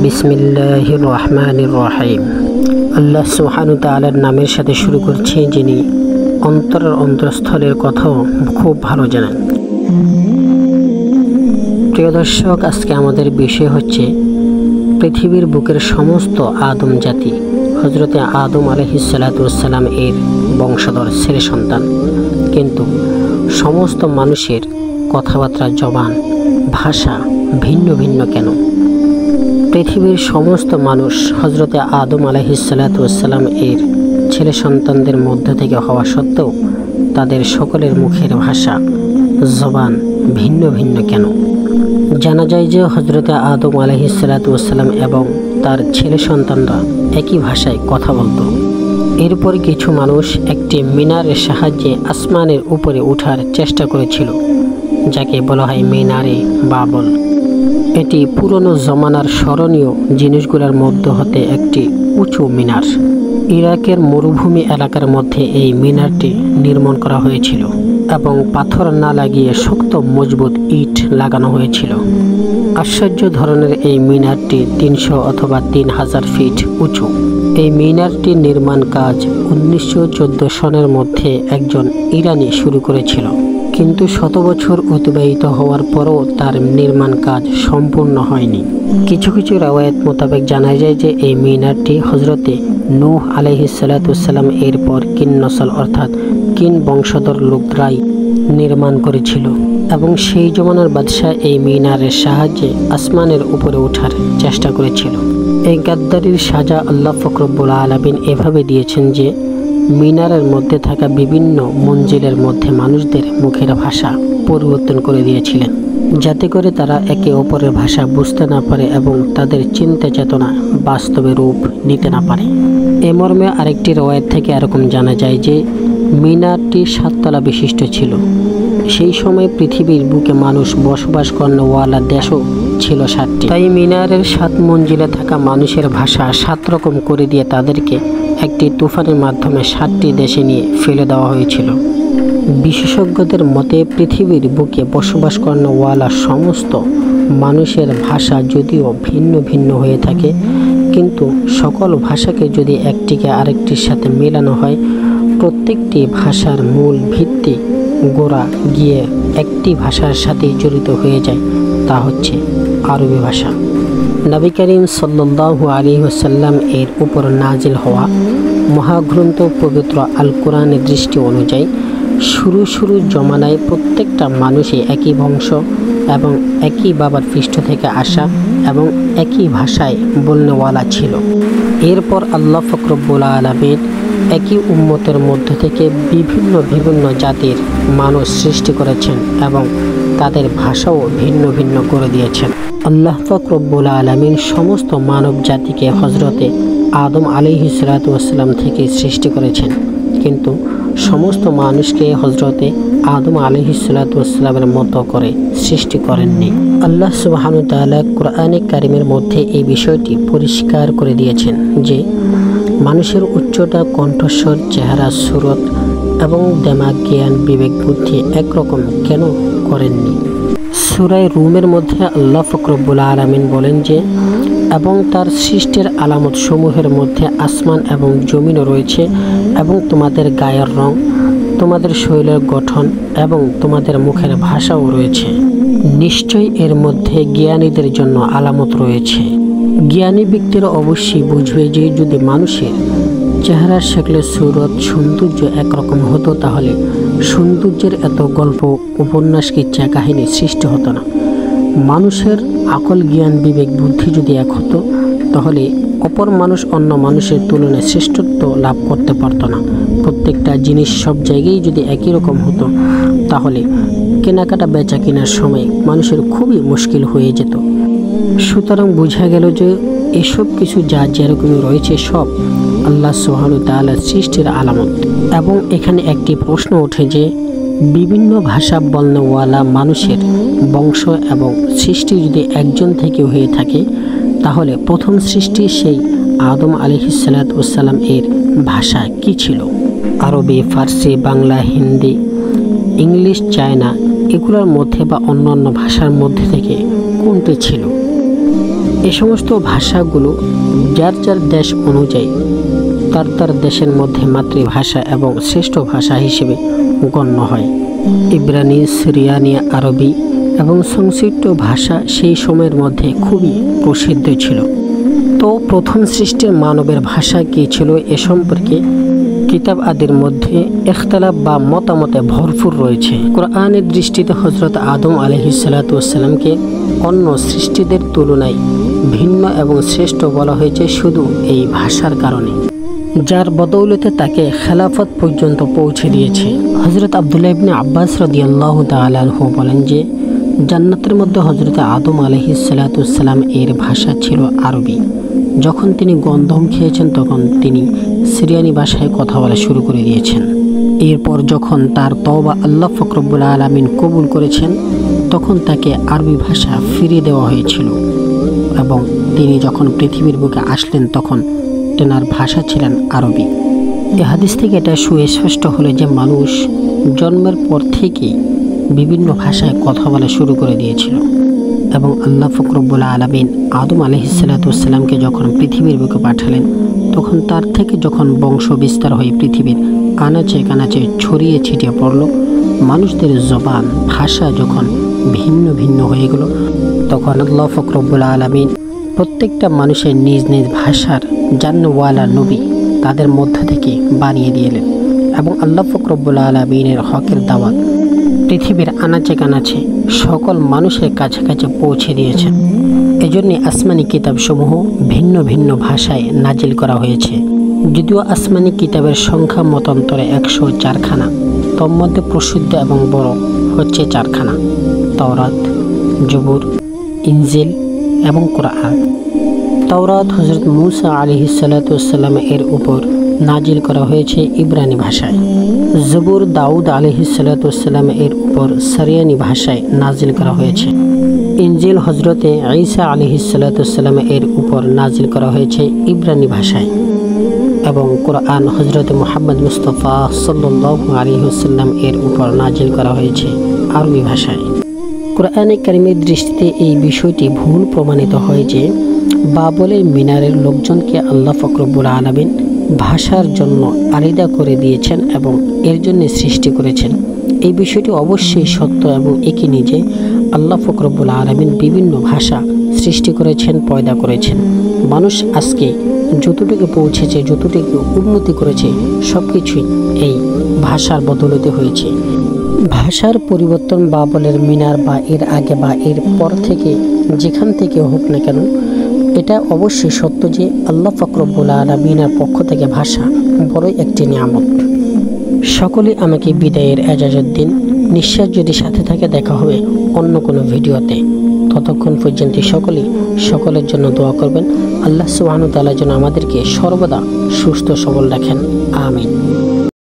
বিসমিল্লাহির রহমানির রহিম। আল্লাহ সুবহানাহু ওয়া তাআলার নামের সাথে শুরু করছি, যিনি অন্তরের অন্তঃস্থলের কথাও খুব ভালো জানেন। প্রিয় দর্শক, আজকে আমাদের বিষয় হচ্ছে পৃথিবীর বুকের সমস্ত আদম জাতি হযরতে আদম আলাইহিস সালাতু ওয়াস সালাম এর বংশধর ছেলে সন্তান, কিন্তু সমস্ত মানুষের কথাবার্তা, জবান, ভাষা ভিন্ন ভিন্ন কেন? পৃথিবীর সমস্ত মানুষ হযরতে আদম আলাইহিস সালাতু ওয়াস সালাম এর ছেলে সন্তানদের মধ্য থেকে হওয়া সত্ত্বেও তাদের সকলের মুখের ভাষা, জবান ভিন্ন ভিন্ন কেন? জানা যায় যে হযরতে আদম আলাইহিস সালাতু ওয়াস সালাম এবং তার ছেলে সন্তানরা একই ভাষায় কথা বলত। এরপর কিছু মানুষ একটি মিনারের সাহায্যে আসমানের উপরে ওঠার চেষ্টা করেছিল, যাকে বলা হয় মিনারে বাবল। এটি পুরনো জমানার স্মরণীয় জিনিসগুলোর মধ্যে হতে একটি উঁচু মিনার। ইরাকের মরুভূমি এলাকার মধ্যে এই মিনারটি নির্মাণ করা হয়েছিল এবং পাথর না লাগিয়ে শক্ত মজবুত ইট লাগানো হয়েছিল। আশ্চর্য ধরনের এই মিনারটি 300 অথবা 3000 ফিট উঁচু। এই মিনারটির নির্মাণ কাজ 1914 সনের মধ্যে একজন ইরানি শুরু করেছিল, কিন্তু 100 বছর অতিবাহিত হওয়ার পরও তার নির্মাণ কাজ সম্পূর্ণ হয়নি। কিছু কিছু রাওয়ায়াত মোতাবেক জানা যায় যে এই মিনারটি হযরতে নূহ আলাইহিস সালাতু ওয়াস সালাম এরপর কিন নসল অর্থাৎ কিন বংশধর লোকরাই নির্মাণ করেছিল এবং সেই জমানার বাদশাহ এই মিনারের সাহায্যে আসমানের উপরে ওঠার চেষ্টা করেছিল। এই গাদ্দারির সাজা আল্লাহ পাক রব্বুল আলামিন এভাবে দিয়েছেন যে মিনারের মধ্যে থাকা বিভিন্ন মঞ্জিলের মধ্যে মানুষদের মুখের ভাষা পরিবর্তন করে দিয়েছিলেন, যাতে করে তারা একে অপরের ভাষা বুঝতে না পারে এবং তাদের চিন্তা চেতনা বাস্তবে রূপ নিতে না পারে। এ মর্মে আরেকটি রওয়ায়াত থেকে এরকম জানা যায় যে মিনারটি 7 তলা বিশিষ্ট ছিল। সেই সময় পৃথিবীর বুকে মানুষ বসবাস করানোওয়ালা দেশও ছিল 7টি। তাই মিনারের 7 মঞ্জিলে থাকা মানুষের ভাষা 7 রকম করে দিয়ে তাদেরকে একটি তুফানের মাধ্যমে 7টি দেশে নিয়ে ফেলে দেওয়া হয়েছিল। বিশেষজ্ঞদের মতে পৃথিবীর বুকে বসবাস করানোওয়ালা সমস্ত মানুষের ভাষা যদিও ভিন্ন ভিন্ন হয়ে থাকে, কিন্তু সকল ভাষাকে যদি একটিকে আরেকটির সাথে মেলানো হয়, প্রত্যেকটি ভাষার মূল ভিত্তি গোড়া গিয়ে একটি ভাষার সাথেই জড়িত হয়ে যায়, তা হচ্ছে আরবি ভাষা। নবী করিম সাল্লাল্লাহু আলাইহি ওয়াসাল্লাম এর উপর নাজিল হওয়া মহাগ্রন্থ পবিত্র আল কোরআনের দৃষ্টি অনুযায়ী শুরু জমানায় প্রত্যেকটা মানুষই একই বংশ এবং একই বাবার পৃষ্ঠ থেকে আসা এবং একই ভাষায় বলনেওয়ালা ছিল। এরপর আল্লাহ পাক রব্বুল আলামিন একই উম্মতের মধ্য থেকে বিভিন্ন বিভিন্ন জাতির মানুষ সৃষ্টি করেছেন এবং তাদের ভাষাও ভিন্ন ভিন্ন করে দিয়েছেন। আল্লাহ পাক রব্বুল আলামিন সমস্ত মানব জাতিকে হযরতে আদম আলাইহিস সালাতু ওয়াস সালাম থেকে সৃষ্টি করেছেন, কিন্তু সমস্ত মানুষকে হযরতে আদম আলাইহিস সালাতু ওয়াস সালামের মতো করে সৃষ্টি করেননি। আল্লাহ সুবহানাহু ওয়া তাআলা কোরআনে কারিমের মধ্যে এই বিষয়টি পরিষ্কার করে দিয়েছেন যে মানুষের উচ্চতা, কণ্ঠস্বর, চেহারা, সুরত এবং দেমাগ, জ্ঞান, বিবেক, বুদ্ধি একরকম কেন করেননি? সূরা রুমের মধ্যে আল্লাহ পাক রব্বুল আলামিন বলেন যে এবং তার সৃষ্টির আলামত সমূহের মধ্যে আসমান এবং জমিনও রয়েছে এবং তোমাদের গায়ের রং, তোমাদের শরীরের গঠন এবং তোমাদের মুখের ভাষাও রয়েছে। নিশ্চয়ই এর মধ্যে জ্ঞানীদের জন্য আলামত রয়েছে। জ্ঞানী ব্যক্তিরা অবশ্যই বুঝবে যে যদি মানুষের চেহারার শক্লে, সুরত, সৌন্দর্য একরকম হতো, তাহলে সৌন্দর্যের এত গল্প, উপন্যাস, কিচ্ছা কাহিনী সৃষ্টি হতো না। মানুষের আকল, জ্ঞান, বিবেক, বুদ্ধি যদি এক হতো, তাহলে অপর মানুষ অন্য মানুষের তুলনায় শ্রেষ্ঠত্ব লাভ করতে পারত না। প্রত্যেকটা জিনিস সব জায়গায় যদি একই রকম হতো, তাহলে কেনাকাটা বেচা কেনার সময় মানুষের খুবই মুশকিল হয়ে যেত। সুতরাং বোঝা গেল যে এসব কিছু যা যেরকমই রয়েছে সব আল্লাহ সুবহানাহু ওয়া তাআলার সৃষ্টির আলামত। এবং এখানে একটি প্রশ্ন ওঠে যে বিভিন্ন ভাষা বলনেওয়ালা মানুষের বংশ এবং সৃষ্টি যদি একজন থেকে হয়ে থাকে, তাহলে প্রথম সৃষ্টি সেই আদম আলাইহিস সালাতু ওয়াস সালাম এর ভাষা কি ছিল? আরবি, ফার্সি, বাংলা, হিন্দি, ইংলিশ, চায়না এগুলোর মধ্যে বা অন্যান্য ভাষার মধ্যে থেকে কোনটি ছিল? এ সমস্ত ভাষাগুলো যার যার দেশ অনুযায়ী তার তার দেশের মধ্যে মাতৃভাষা এবং শ্রেষ্ঠ ভাষা হিসেবে গণ্য হয়। ইব্রানি, সিরিয়ানি, আরবি এবং সংস্কৃত ভাষা সেই সময়ের মধ্যে খুবই প্রসিদ্ধ ছিল। তো প্রথম সৃষ্টির মানবের ভাষা কী ছিল এ সম্পর্কে কিতাব আদির মধ্যে ইখতিলাফ বা মতামতে ভরপুর রয়েছে। কোরআনের দৃষ্টিতে হযরত আদম আলাইহিসসালামকে অন্য সৃষ্টিদের তুলনায় ভিন্ন এবং শ্রেষ্ঠ বলা হয়েছে শুধু এই ভাষার কারণে, যার বদৌলতে তাকে খেলাফত পর্যন্ত পৌঁছে দিয়েছে। হযরত আব্দুল্লাহ ইবনে আব্বাস রাদিয়াল্লাহু তাআলা আনহু বলেন যে জান্নাতের মধ্যে হযরত আদম আলাইহিসসালাম এর ভাষা ছিল আরবি। যখন তিনি গন্ধম খেয়েছেন তখন তিনি সিরিয়ানি ভাষায় কথা বলা শুরু করে দিয়েছেন। এরপর যখন তার তওবা আল্লাহ পাক রব্বুল আলামিন কবুল করেছেন তখন তাকে আরবি ভাষা ফিরিয়ে দেওয়া হয়েছিল এবং তিনি যখন পৃথিবীর বুকে আসলেন তখন তেনার ভাষা ছিলেন আরবি। এ হাদিস থেকে এটা সুস্পষ্ট হলো যে মানুষ জন্মের পর থেকেই বিভিন্ন ভাষায় কথা বলা শুরু করে দিয়েছিল এবং আল্লাহ পাক রব্বুল আলামিন আদম আলাইহিসসালামকে যখন পৃথিবীর বুকে পাঠালেন তখন তার থেকে যখন বংশ বিস্তার হয়ে পৃথিবীর আনাচে কানাচে ছড়িয়ে ছিটিয়ে পড়ল, মানুষদের জবান ভাষা যখন ভিন্ন ভিন্ন হয়ে গেল তখন আল্লাহ পাক রব্বুল আলামিন প্রত্যেকটা মানুষের নিজ নিজ ভাষার জান্নওয়ালা নবী তাদের মধ্য থেকে বানিয়ে দিলেন এবং আল্লাহ পাক রব্বুল আলামিনের হকের দাওয়াত পৃথিবীর আনাচে কানাচে সকল মানুষের কাছে কাছে পৌঁছে দিয়েছেন। এজন্য আসমানি কিতাবসমূহ ভিন্ন ভিন্ন ভাষায় নাজিল করা হয়েছে। যদিও আসমানি কিতাবের সংখ্যা মতান্তরে 104খানা, তন্মধ্যে প্রসিদ্ধ এবং বড় হচ্ছে 4খানা: তাওরাত, জবুর, ইনজিল এবং কোরআন। তাওরাত হযরত মূসা আলাইহিসসালাম এর উপর নাজিল করা হয়েছে ইব্রানি ভাষায়। জবুর দাউদ আলাইহিসসালাম এর উপর সিরিয়ানি ভাষায় নাজিল করা হয়েছে। ইনজিল হযরতে ঈসা আলাইহিসসালাম এর উপর নাজিল করা হয়েছে ইব্রানি ভাষায় এবং কোরআন হযরতে মুহাম্মদ মুস্তাফা সাল্লাল্লাহু আলাইহি ওয়াসাল্লাম এর উপর নাজিল করা হয়েছে আরবি ভাষায়। কোরআনে কারিমের দৃষ্টিতে এই বিষয়টি ভুল প্রমাণিত হয় যে বাবলের মিনারের লোকজনকে আল্লাহ পাক রব্বুল আলামিন ভাষার জন্য আলাদা করে দিয়েছেন এবং এর জন্য সৃষ্টি করেছেন। এই বিষয়টি অবশ্যই সত্য এবং একই নিজে আল্লাহ পাক রব্বুল আলামিন বিভিন্ন ভাষা সৃষ্টি করেছেন, পয়দা করেছেন। মানুষ আজকে যতটুকু পৌঁছেছে, যতটুকু উন্নতি করেছে, সব কিছুই এই ভাষার বদৌলতে হয়েছে। ভাষার পরিবর্তন বাবলের মিনার বা এর আগে বা এর পর থেকে যেখান থেকে হোক না কেন, এটা অবশ্যই সত্য যে আল্লাহ পাক রব্বুল আলামিনের পক্ষ থেকে ভাষা বড়ই একটি নিয়ামত। সকলেই আমাকে বিদায়ের এজাজত দিন। নিশ্চয় যদি সাথে থাকে দেখা হবে অন্য কোনো ভিডিওতে। ততক্ষণ পর্যন্ত সকলের জন্য দোয়া করবেন। আল্লাহ সুবহানাহু ওয়া তাআলা যেন আমাদেরকে সর্বদা সুস্থ সবল রাখেন। আমিন।